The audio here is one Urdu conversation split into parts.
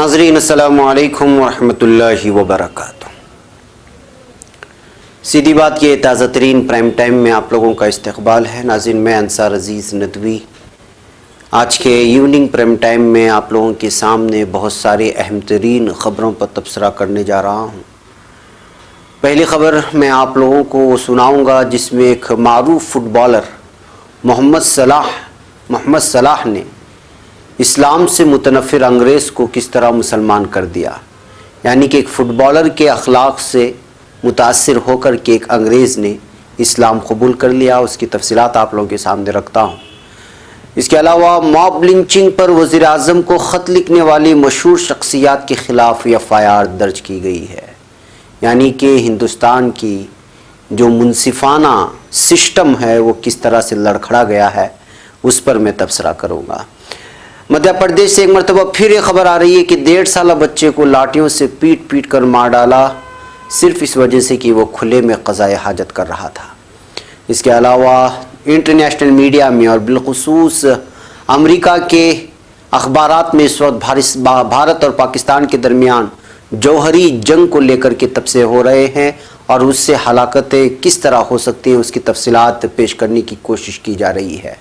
ناظرین السلام علیکم ورحمۃ اللہ وبرکاتہ۔ سیدھی بات کے تازہ ترین پرائم ٹائم میں آپ لوگوں کا استقبال ہے۔ ناظرین، میں انصار عزیز ندوی آج کے ایوننگ پرائم ٹائم میں آپ لوگوں کے سامنے بہت ساری اہم ترین خبروں پر تبصرہ کرنے جا رہا ہوں۔ پہلی خبر میں آپ لوگوں کو سناؤں گا جس میں ایک معروف فٹ بالر محمد صلاح نے اسلام سے متنفر انگریز کو کس طرح مسلمان کر دیا، یعنی کہ ایک فٹ بالر کے اخلاق سے متاثر ہو کر کے ایک انگریز نے اسلام قبول کر لیا۔ اس کی تفصیلات آپ لوگوں کے سامنے رکھتا ہوں۔ اس کے علاوہ موب لنچنگ پر وزیر اعظم کو خط لکھنے والی مشہور شخصیات کے خلاف FIR درج کی گئی ہے، یعنی کہ ہندوستان کی جو منصفانہ سسٹم ہے وہ کس طرح سے لڑکھڑا گیا ہے، اس پر میں تبصرہ کروں گا۔ مدھیہ پردیش سے ایک مرتبہ پھر یہ خبر آ رہی ہے کہ 1.5 سالہ بچے کو لاٹھیوں سے پیٹ کر مار ڈالا، صرف اس وجہ سے کہ وہ کھلے میں قضائے حاجت کر رہا تھا۔ اس کے علاوہ انٹرنیشنل میڈیا میں اور بالخصوص امریکہ کے اخبارات میں اس وقت بھارت اور پاکستان کے درمیان جوہری جنگ کو لے کر کے تبصرے ہو رہے ہیں اور اس سے ہلاکتیں کس طرح ہو سکتی ہیں اس کی تفصیلات پیش کرنے کی کوشش کی جا رہی ہے۔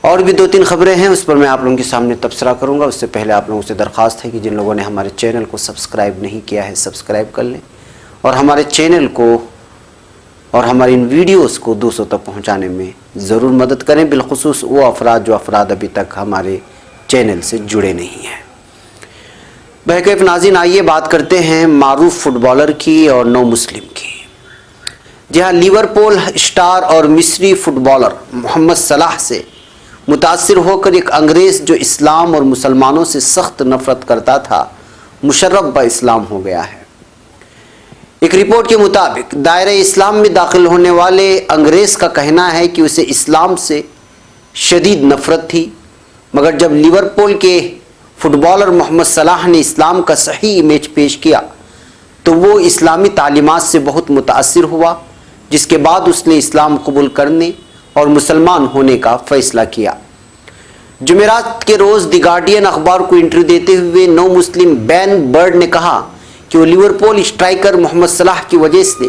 اور بھی 2-3 خبریں ہیں، اس پر میں آپ لوگوں کے سامنے تبصرہ کروں گا۔ اس سے پہلے آپ لوگوں سے درخواست ہے کہ جن لوگوں نے ہمارے چینل کو سبسکرائب نہیں کیا ہے سبسکرائب کر لیں، اور ہمارے چینل کو اور ہماری ان ویڈیوز کو دوسروں تک پہنچانے میں ضرور مدد کریں، بالخصوص وہ افراد ابھی تک ہمارے چینل سے جڑے نہیں ہیں۔ بہرکیف ناظرین، آئیے بات کرتے ہیں معروف فٹ بالر کی اور نو مسلم کی۔ جی ہاں، لیورپول اسٹار اور مصری فٹ بالر محمد صلاح سے متاثر ہو کر ایک انگریز جو اسلام اور مسلمانوں سے سخت نفرت کرتا تھا، مشرف با اسلام ہو گیا ہے۔ ایک رپورٹ کے مطابق دائرہ اسلام میں داخل ہونے والے انگریز کا کہنا ہے کہ اسے اسلام سے شدید نفرت تھی، مگر جب لیورپول کے فٹ بالر محمد صلاح نے اسلام کا صحیح امیج پیش کیا تو وہ اسلامی تعلیمات سے بہت متاثر ہوا، جس کے بعد اس نے اسلام قبول کرنے اور مسلمان ہونے کا فیصلہ کیا۔ جمعرات کے روز دی گارڈین اخبار کو انٹرویو دیتے ہوئے نو مسلم بین برڈ نے کہا کہ وہ لیورپول اسٹرائکر محمد صلاح کی وجہ سے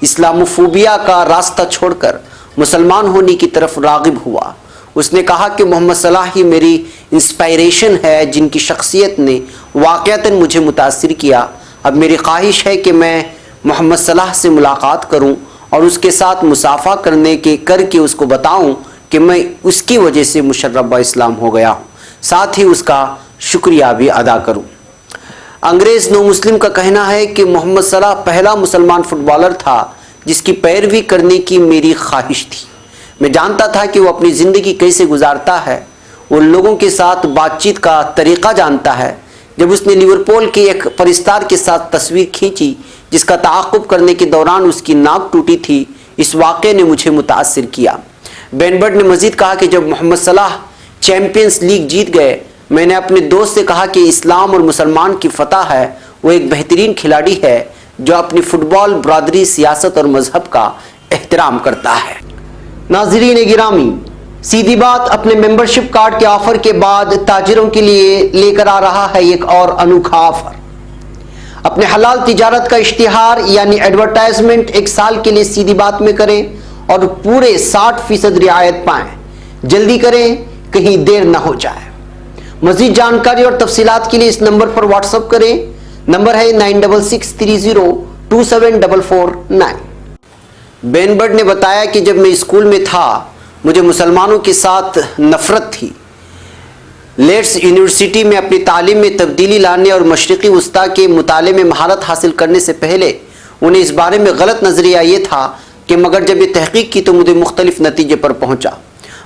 اسلاموفوبیا کا راستہ چھوڑ کر مسلمان ہونے کی طرف راغب ہوا۔ اس نے کہا کہ محمد صلاح ہی میری انسپائریشن ہے، جن کی شخصیت نے واقعتاً مجھے متاثر کیا۔ اب میری خواہش ہے کہ میں محمد صلاح سے ملاقات کروں اور اس کے ساتھ مصافحہ کر کے اس کو بتاؤں کہ میں اس کی وجہ سے مشرف با اسلام ہو گیا ہوں، ساتھ ہی اس کا شکریہ بھی ادا کروں۔ انگریز نو مسلم کا کہنا ہے کہ محمد صلاح پہلا مسلمان فٹ بالر تھا جس کی پیروی کرنے کی میری خواہش تھی۔ میں جانتا تھا کہ وہ اپنی زندگی کیسے گزارتا ہے، وہ لوگوں کے ساتھ بات چیت کا طریقہ جانتا ہے۔ جب اس نے لیورپول کے ایک پرستار کے ساتھ تصویر کھینچی جس کا تعاقب کرنے کے دوران اس کی ناک ٹوٹی تھی، اس واقعے نے مجھے متاثر کیا۔ بین برڈ نے مزید کہا کہ جب محمد صلاح چیمپئنز لیگ جیت گئے، میں نے اپنے دوست سے کہا کہ اسلام اور مسلمان کی فتح ہے، وہ ایک بہترین کھلاڑی ہے جو اپنی فٹ بال برادری، سیاست اور مذہب کا احترام کرتا ہے۔ ناظرین گرامی، سیدھی بات اپنے ممبرشپ کارڈ کے آفر کے بعد تاجروں کے لیے لے کر آ رہا ہے ایک اور انوکھا آفر۔ اپنے حلال تجارت کا اشتہار یعنی ایڈورٹائزمنٹ 1 سال کے لیے سیدھی بات میں کریں اور پورے 60% رعایت پائیں۔ جلدی کریں، کہیں دیر نہ ہو جائے۔ مزید جانکاری اور تفصیلات کے لیے اس نمبر پر واٹس اپ کریں۔ نمبر ہے 9663027449۔ بین برڈ نے بتایا کہ جب میں اسکول میں تھا مجھے مسلمانوں کے ساتھ نفرت تھی۔ لیڈس یونیورسٹی میں اپنی تعلیم میں تبدیلی لانے اور مشرقی وسطی کے مطالعے میں مہارت حاصل کرنے سے پہلے انہیں اس بارے میں غلط نظریہ یہ تھا کہ مگر جب یہ تحقیق کی تو مجھے مختلف نتیجے پر پہنچا۔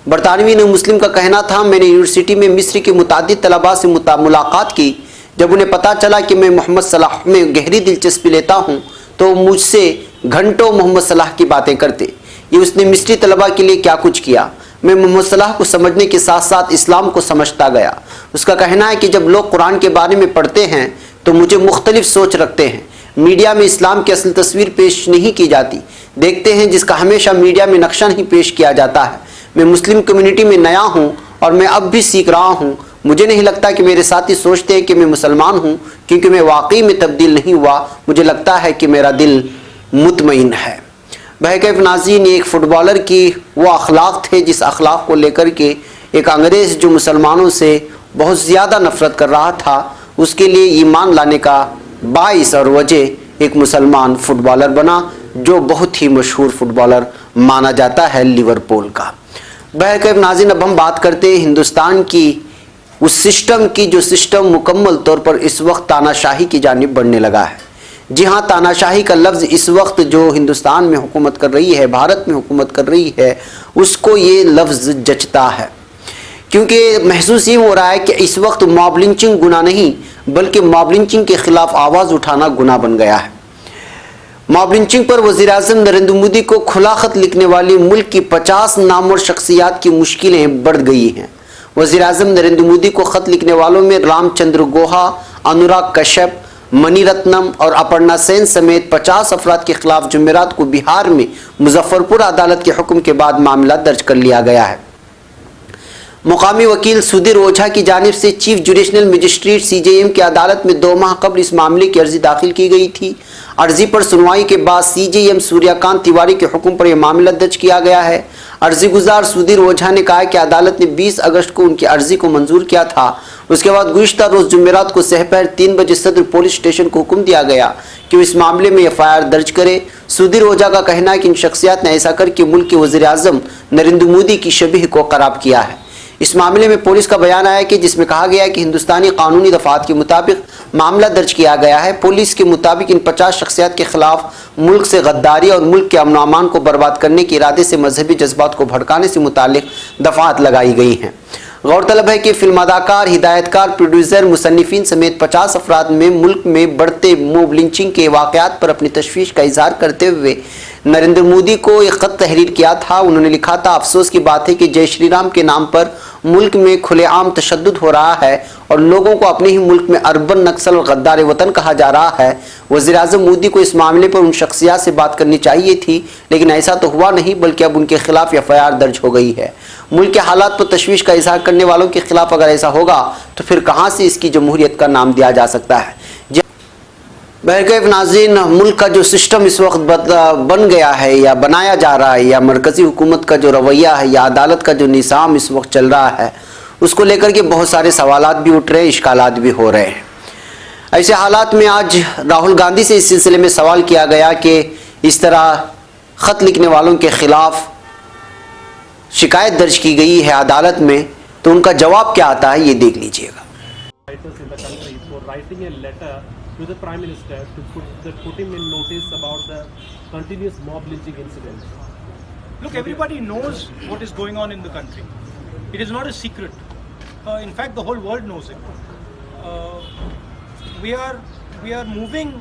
برطانوی نو مسلم کا کہنا تھا، میں نے یونیورسٹی میں مصر کے متعدد طلباء سے ملاقات کی۔ جب انہیں پتہ چلا کہ میں محمد صلاح میں گہری دلچسپی لیتا ہوں تو مجھ سے گھنٹوں محمد صلاح کی باتیں کرتے۔ یہ اس نے مصری طلباء کے لیے کیا کچھ کیا۔ میں محمد صلاح کو سمجھنے کے ساتھ ساتھ اسلام کو سمجھتا گیا۔ اس کا کہنا ہے کہ جب لوگ قرآن کے بارے میں پڑھتے ہیں تو مجھے مختلف سوچ رکھتے ہیں۔ میڈیا میں اسلام کی اصل تصویر پیش نہیں کی جاتی، دیکھتے ہیں جس کا ہمیشہ میڈیا میں نقشہ نہیں پیش کیا جاتا ہے۔ میں مسلم کمیونٹی میں نیا ہوں اور میں اب بھی سیکھ رہا ہوں۔ مجھے نہیں لگتا کہ میرے ساتھی سوچتے ہیں کہ میں مسلمان ہوں، کیونکہ میں واقعی میں تبدیل نہیں ہوا، مجھے لگتا ہے کہ میرا دل مطمئن ہے۔ بہرکیف ناظرین، ایک فٹ بالر کی وہ اخلاق تھے جس اخلاق کو لے کر کے ایک انگریز جو مسلمانوں سے بہت زیادہ نفرت کر رہا تھا، اس کے لیے ایمان لانے کا باعث اور وجہ ایک مسلمان فٹ بالر بنا جو بہت ہی مشہور فٹ بالر مانا جاتا ہے لیورپول کا۔ بہرکیف ناظرین، اب ہم بات کرتے ہیں ہندوستان کی اس سسٹم کی جو سسٹم مکمل طور پر اس وقت تاناشاہی کی جانب بڑھنے لگا ہے۔ جی ہاں، تاناشاہی کا لفظ اس وقت جو ہندوستان میں حکومت کر رہی ہے، بھارت میں حکومت کر رہی ہے، اس کو یہ لفظ جچتا ہے، کیونکہ محسوس یہ ہو رہا ہے کہ اس وقت موب لنچنگ گناہ نہیں بلکہ موب لنچنگ کے خلاف آواز اٹھانا گناہ بن گیا ہے۔ موب لنچنگ پر وزیر اعظم نریندر مودی کو کھلا خط لکھنے والی ملک کی 50 نامور شخصیات کی مشکلیں بڑھ گئی ہیں۔ وزیر اعظم نریندر مودی کو خط لکھنے والوں میں رام چندر گوہا، انوراگ کشیپ، منی رتنم اور اپرنا سین سمیت 50 افراد کے خلاف جمعرات کو بہار میں مظفر پور عدالت کے حکم کے بعد معاملہ درج کر لیا گیا ہے۔ مقامی وکیل سدھیر اوجھا کی جانب سے چیف جوڈیشنل مجسٹریٹ CJM کی عدالت میں 2 ماہ قبل اس معاملے کی عرضی داخل کی گئی تھی۔ عرضی پر سنوائی کے بعد CJM سوریہ کانت تیواری کے حکم پر یہ معاملہ درج کیا گیا ہے۔ عرضی گزار سدھیر اوجھا نے کہا کہ عدالت نے 20 اگست کو ان کی عرضی کو منظور کیا تھا۔ اس کے بعد گزشتہ روز جمعرات کو سحپہر 3 بجے صدر پولیس اسٹیشن کو حکم دیا گیا کہ وہ اس معاملے میں FIR درج کرے۔ سدھیر اوجھا کا کہنا ہے کہ ان شخصیات نے ایسا کر کے ملک کے وزیر اعظم نریندر مودی کی شبیہ کو خراب کیا ہے۔ اس معاملے میں پولیس کا بیان آیا کہ جس میں کہا گیا ہے کہ ہندوستانی قانونی دفعات کے مطابق معاملہ درج کیا گیا ہے۔ پولیس کے مطابق ان 50 شخصیات کے خلاف ملک سے غداری اور ملک کے امن و امان کو برباد کرنے کے ارادے سے مذہبی جذبات کو بھڑکانے سے متعلق دفعات لگائی گئی ہیں۔ غور طلب ہے کہ فلم اداکار، ہدایت کار، پروڈیوسر، مصنفین سمیت 50 افراد میں ملک میں بڑھتے موب لنچنگ کے واقعات پر اپنی تشویش کا اظہار کرتے ہوئے نریندر مودی کو ایک خط تحریر کیا تھا۔ انہوں نے لکھا تھا، افسوس کی بات ہے کہ جے شری رام کے نام پر ملک میں کھلے عام تشدد ہو رہا ہے اور لوگوں کو اپنے ہی ملک میں اربن نکسل اور غدار وطن کہا جا رہا ہے۔ وزیر اعظم مودی کو اس معاملے پر ان شخصیات سے بات کرنی چاہیے تھی، لیکن ایسا تو ہوا نہیں، بلکہ اب ان کے خلاف FIR درج ہو گئی ہے۔ ملک کے حالات پر تشویش کا اظہار کرنے والوں کے خلاف اگر ایسا ہوگا تو پھر کہاں سے اس کی جمہوریت کا نام دیا جا سکتا ہے۔ بہرکیف ناظرین، ملک کا جو سسٹم اس وقت بن گیا ہے یا بنایا جا رہا ہے، یا مرکزی حکومت کا جو رویہ ہے، یا عدالت کا جو نظام اس وقت چل رہا ہے، اس کو لے کر کے بہت سارے سوالات بھی اٹھ رہے ہیں، اشکالات بھی ہو رہے ہیں۔ ایسے حالات میں آج راہل گاندھی سے اس سلسلے میں سوال کیا گیا کہ اس طرح خط لکھنے والوں کے خلاف شکایت درج کی گئی ہے عدالت میں، تو ان کا جواب کیا آتا ہے یہ دیکھ لیجئے گا۔ to the Prime Minister to put him in notice about the continuous mob lynching incidents. Look, everybody knows what is going on in the country. It is not a secret. In fact, the whole world knows it. We are moving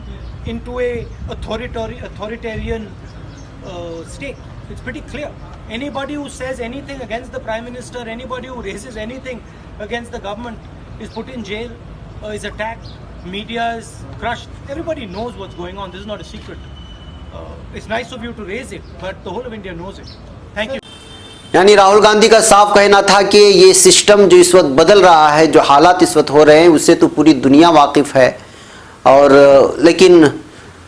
into a authoritarian state. It's pretty clear. Anybody who says anything against the Prime Minister, anybody who raises anything against the government is put in jail, is attacked. Media is crushed. Everybody knows what's going on. This is not a secret. It's nice of you to raise it, but the whole of India knows it. Thank you. یعنی راہل گاندھی کا صاف کہنا تھا کہ یہ سسٹم جو اس وقت بدل رہا ہے، جو حالات اس وقت ہو رہے ہیں، اس سے تو پوری دنیا واقف ہے، اور لیکن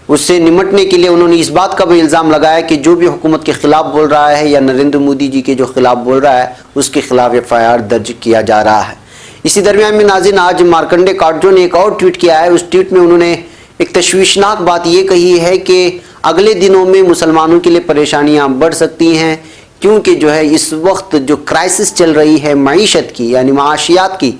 اس سے نمٹنے کے لیے انہوں نے اس بات کا بھی الزام لگایا کہ جو بھی حکومت کے خلاف بول رہا ہے یا نریندر مودی جی کے جو خلاف بول رہا ہے، اس کے خلاف FIR درج کیا جا رہا ہے۔ اسی درمیان میں ناظرین، آج مارکنڈے کاٹجو نے ایک اور ٹویٹ کیا ہے۔ اس ٹویٹ میں انہوں نے ایک تشویشناک بات یہ کہی ہے کہ اگلے دنوں میں مسلمانوں کے لیے پریشانیاں بڑھ سکتی ہیں، کیونکہ جو ہے اس وقت جو کرائسس چل رہی ہے معیشت کی، یعنی معاشیات کی،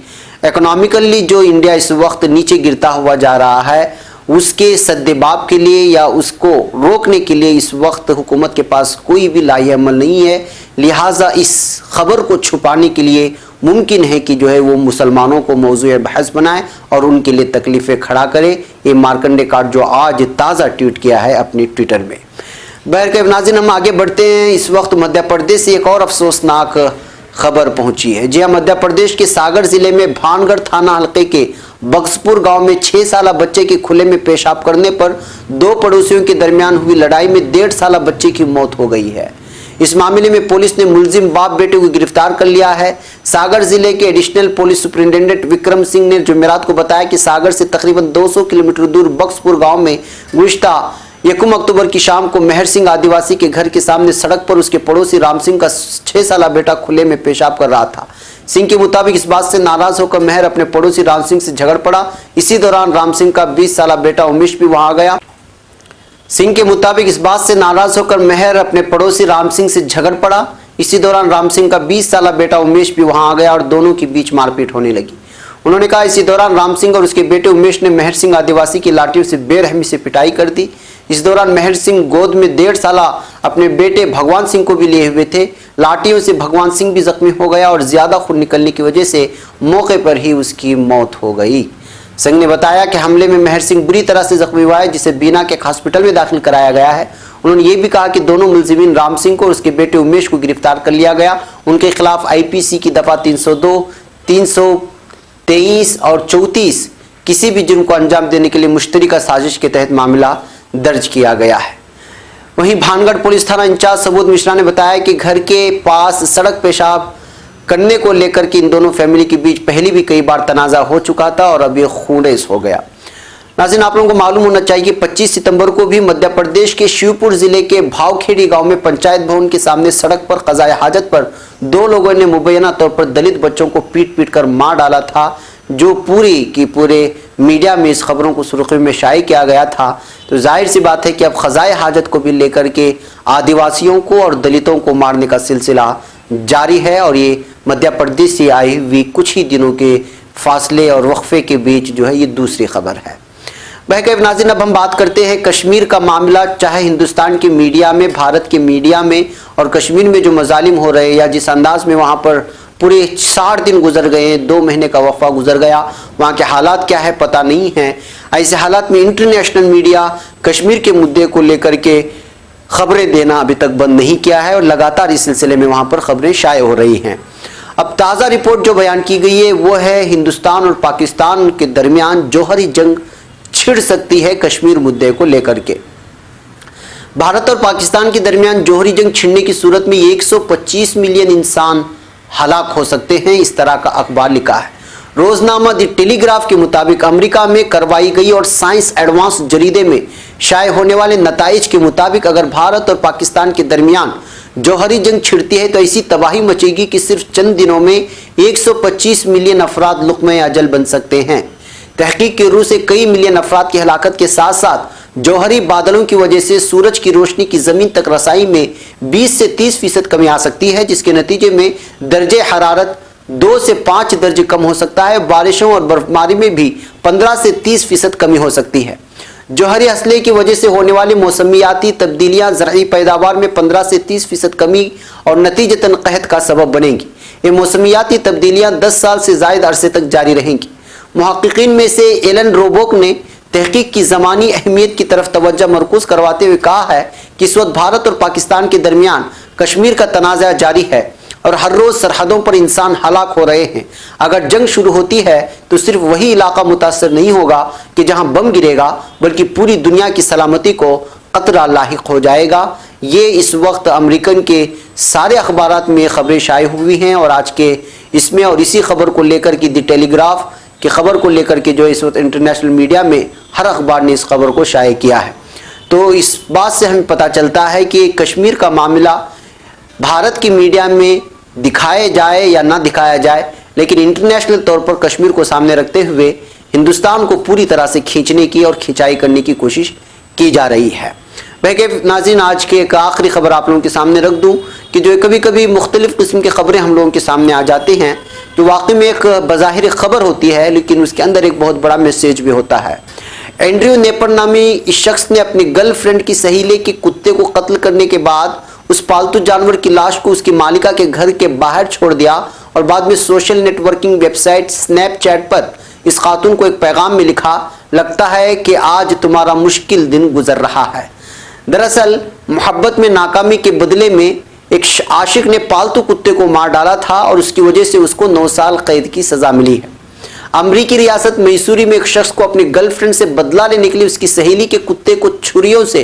اکنامیکلی جو انڈیا اس وقت نیچے گرتا ہوا جا رہا ہے، اس کے سدباب کے لیے یا اس کو روکنے کے لیے اس وقت حکومت کے پاس کوئی بھی لائی عمل نہیں ہے۔ لہٰذا اس خبر کو چھپانے کے لیے ممکن ہے کہ جو ہے وہ مسلمانوں کو موضوع بحث بنائے اور ان کے لیے تکلیفیں کھڑا کرے۔ یہ مارکنڈے کاٹ جو آج تازہ ٹویٹ کیا ہے اپنی ٹویٹر میں۔ بہرکیف ناظرین، ہم آگے بڑھتے ہیں۔ اس وقت مدھیہ پردیش سے ایک اور افسوسناک خبر پہنچی ہے۔ جی ہاں، مدھیہ پردیش کے ساگر ضلع میں بھانگڑ تھانہ حلقے کے بکسپور گاؤں میں 6 سالہ بچے کے کھلے میں پیشاب کرنے پر 2 پڑوسیوں کے درمیان ہوئی لڑائی میں 1.5 سالہ بچے کی موت ہو گئی ہے۔ اس معاملے میں پولیس نے ملزم باپ بیٹے کو گرفتار کر لیا ہے۔ ساگر ضلع کے additional police superintendent Vikram Singh نے جمعرات کو بتایا کہ ساگر سے تقریباً 200 کلومیٹر دور بکسپور گاؤں میں گزشتہ 1 اکتوبر کی شام کو مہر سنگھ آدیواسی کے گھر کے سامنے سڑک پر اس کے پڑوسی رام سنگھ کا 6 سالہ بیٹا کھلے میں پیشاب کر رہا تھا۔ سنگھ کے مطابق اس بات سے ناراض ہو کر مہر اپنے پڑوسی رام سنگھ سے جھگڑ پڑا۔ اسی دوران رام سنگھ کا 20 سالہ بیٹا امیش بھی وہاں آ گیا۔ سنگھ کے مطابق اس بات سے ناراض ہو کر مہر اپنے پڑوسی رام سنگھ سے جھگڑ پڑا۔ اسی دوران رام سنگھ کا 20 سالہ بیٹا امیش بھی وہاں آ گیا اور دونوں کے بیچ مار پیٹ ہونے لگی۔ انہوں نے کہا اسی دوران رام سنگھ اور اس کے بیٹے امیش نے مہر سنگھ آدیواسی کی لاٹھیوں سے بے رحمی سے پٹائی کر دی۔ اس دوران مہر سنگھ گود میں 1.5 سالہ اپنے بیٹے بھگوان سنگھ کو بھی لیے ہوئے تھے۔ لاٹھیوں سے بھگوان سنگھ بھی زخمی ہو گیا اور زیادہ خون نکلنے کی وجہ سے موقع پر ہی اس کی موت ہو گئی۔ سنگھ نے بتایا کہ حملے میں مہر سنگھ بری طرح سے زخمی ہوا ہے، جسے بینا کے ایک ہاسپٹل میں داخل کرایا گیا ہے۔ انہوں نے یہ بھی کہا کہ دونوں ملزمین رام سنگھ کو اور اس کے بیٹے امیش کو گرفتار کر لیا گیا۔ ان کے خلاف IPC کی دفعہ 302، 323 اور 34 کسی بھی جرم کو انجام دینے کے لیے مشترکہ سازش کے تحت معاملہ درج کیا گیا ہے۔ وہیں بھانگڑ پولیس تھانہ انچارج سبود مشرا نے بتایا کہ گھر کے پاس سڑک پیشاب کرنے کو لے کر کے ان دونوں فیملی کے بیچ پہلے بھی کئی بار تنازع ہو چکا تھا اور اب یہ خونریز ہو گیا۔ ناظرین، آپ لوگوں کو معلوم ہونا چاہیے کہ 25 ستمبر کو بھی مدھیہ پردیش کے شیوپور ضلع کے بھاؤ کھیڑی گاؤں میں پنچایت بھون کے سامنے سڑک پر قضائے حاجت پر 2 لوگوں نے مبینہ طور پر دلت بچوں کو پیٹ پیٹ کر مار ڈالا تھا، جو پورے میڈیا میں اس خبروں کو سرخی میں شائع کیا گیا تھا۔ تو ظاہر سی بات ہے کہ اب قضائے حاجت کو بھی لے کر کے آدیواسیوں کو اور دلتوں کو مارنے کا سلسلہ جاری ہے، اور یہ مدھیہ پردیش سے آئی ہوئی کچھ ہی دنوں کے فاصلے اور وقفے کے بیچ جو ہے یہ دوسری خبر ہے۔ بہرکیف ناظرین، اب ہم بات کرتے ہیں کشمیر کا معاملہ۔ چاہے ہندوستان کے میڈیا میں، بھارت کے میڈیا میں اور کشمیر میں جو مظالم ہو رہے یا جس انداز میں وہاں پر پورے 60 دن گزر گئے ہیں، 2 مہینے کا وقفہ گزر گیا، وہاں کے حالات کیا ہے پتہ نہیں ہے۔ ایسے حالات میں انٹرنیشنل میڈیا کشمیر کے مدعے کو لے کر کے خبریں دینا ابھی تک بند نہیں کیا ہے اور لگاتار اس سلسلے میں وہاں پر خبریں شائع ہو رہی ہیں۔ اب تازہ رپورٹ جو بیان کی گئی ہے وہ ہے ہندوستان اور پاکستان کے درمیان جوہری جنگ چھڑ سکتی ہے کشمیر مدعے کو لے کر کے۔ بھارت اور پاکستان کے درمیان جوہری جنگ چھڑنے کی صورت میں 125 ملین انسان ہلاک ہو سکتے ہیں، اس طرح کا اخبار لکھا ہے۔ روزنامہ دی ٹیلی گراف کے مطابق امریکہ میں کروائی گئی اور سائنس ایڈوانس جریدے میں شائع ہونے والے نتائج کے مطابق اگر بھارت اور پاکستان کے درمیان جوہری جنگ چھڑتی ہے تو ایسی تباہی مچے گی کہ صرف چند دنوں میں 125 ملین افراد لقمہ اجل بن سکتے ہیں۔ تحقیق کے روح سے کئی ملین افراد کی ہلاکت کے ساتھ ساتھ جوہری بادلوں کی وجہ سے سورج کی روشنی کی زمین تک رسائی میں 20 سے 30% کمی آ سکتی ہے، جس کے نتیجے میں درجہ حرارت 2 سے 5 درجے کم ہو سکتا ہے۔ بارشوں اور برف باری میں بھی 15 سے 30% کمی ہو سکتی ہے۔ جوہری اسلحے کی وجہ سے ہونے والی موسمیاتی تبدیلیاں زرعی پیداوار میں 15 سے 30% کمی اور نتیجتاً قحط کا سبب بنیں گی۔ یہ موسمیاتی تبدیلیاں 10 سال سے زائد عرصے تک جاری رہیں گی۔ محققین میں سے ایلن روبوک نے تحقیق کی زمانی اہمیت کی طرف توجہ مرکوز کرواتے ہوئے کہا ہے کہ اس وقت بھارت اور پاکستان کے درمیان کشمیر کا تنازع جاری ہے اور ہر روز سرحدوں پر انسان ہلاک ہو رہے ہیں۔ اگر جنگ شروع ہوتی ہے تو صرف وہی علاقہ متاثر نہیں ہوگا کہ جہاں بم گرے گا، بلکہ پوری دنیا کی سلامتی کو خطرہ لاحق ہو جائے گا۔ یہ اس وقت امریکن کے سارے اخبارات میں خبریں شائع ہوئی ہیں اور آج کے اس میں اور اسی خبر کو لے کر کے دی ٹیلی گراف کی خبر کو لے کر کے جو اس وقت انٹرنیشنل میڈیا میں ہر اخبار نے اس خبر کو شائع کیا ہے۔ تو اس بات سے ہمیں پتہ چلتا ہے کہ کشمیر کا معاملہ بھارت کی میڈیا میں دکھائے جائے یا نہ دکھایا جائے، لیکن انٹرنیشنل طور پر کشمیر کو سامنے رکھتے ہوئے ہندوستان کو پوری طرح سے کھینچنے کی اور کھینچائی کرنے کی کوشش کی جا رہی ہے۔ بہرکیف ناظرین، آج کے ایک آخری خبر آپ لوگوں کے سامنے رکھ دوں کہ جو کبھی کبھی مختلف قسم کی خبریں ہم لوگوں کے سامنے آ جاتی ہیں جو واقعی میں ایک بظاہر خبر ہوتی ہے، لیکن اس کے اندر ایک بہت بڑا میسیج بھی ہوتا ہے۔ اینڈریو نیپر نامی اس شخص نے اپنی گرل فرینڈ کی سہیلے کے کتے کو قتل کرنے کے بعد اس پالتو جانور کی لاش کو اس کی مالکہ کے گھر کے باہر چھوڑ دیا اور بعد میں social networking website Snapchat پر اس خاتون کو ایک پیغام میں لکھا، لگتا ہے کہ آج تمہارا مشکل دن گزر رہا ہے۔ دراصل محبت میں ناکامی کے بدلے میں ایک عاشق نے پالتو کتے کو مار ڈالا تھا اور اس کی وجہ سے اس کو 9 سال قید کی سزا ملی ہے۔ امریکی ریاست میسوری میں ایک شخص کو اپنی گرل فرینڈ سے بدلہ لینے کے لیے اس کی سہیلی کے کتے کو چھریوں سے